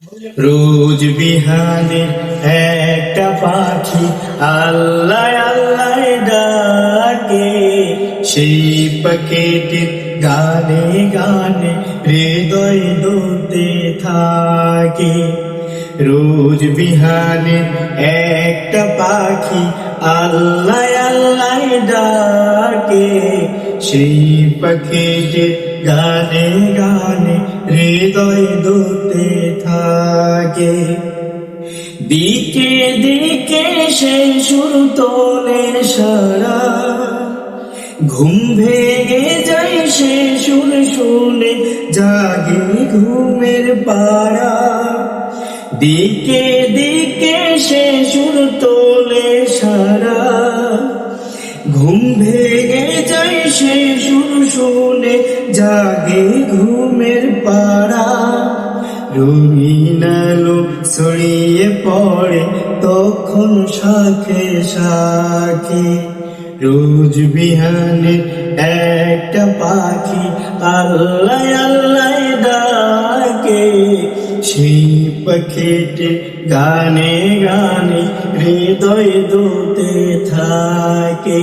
রোজ বিহানে একটা পাখি আল্লাহ আল্লাহ ডাকে, সেই পাখিটির গানে গানে হৃদয় দুলতে থাকে। রোজ বিহানে একটা পাখি আল্লাহ আল্লাহ ডাকে, সেই পাখিটির গানে গানে হৃদয় দুলতে থাকে। দিকে দিকে সে সুর তোলে সারা, ঘুম ভেঙে যায় সে সুর শুনে জাগে ঘুমের পাড়া। দিকে দিকে সে সুর তোলে সারা, ঘুম ভেঙে যায় সে সুর শুনে জাগে ঘুমের পাড়া। রঙিন আলো ছড়িয়ে পড়ে তখন শাখে শাখে। রোজ বিহানে একটা পাখি আল্লাহ আল্লাহ ডাকে, সেই পাখিটি গানে গানে হৃদয় দুলতে থাকে।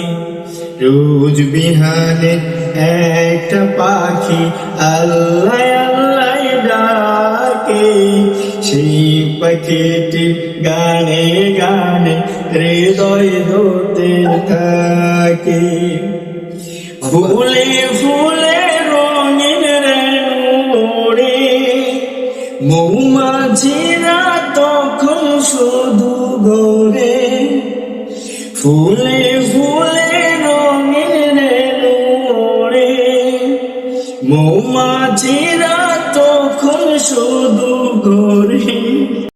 রোজ বিহানে একটা পাখি আল্লাহ আল্লাহ ডাকে, সেই পাখিটি গানে গানে হৃদয় দুলতে থাকে। ফুলে ফুলে রঙিন রেণু ওড়ে, মৌমাছিরা তখন শুধু ঘোরে। ফুলে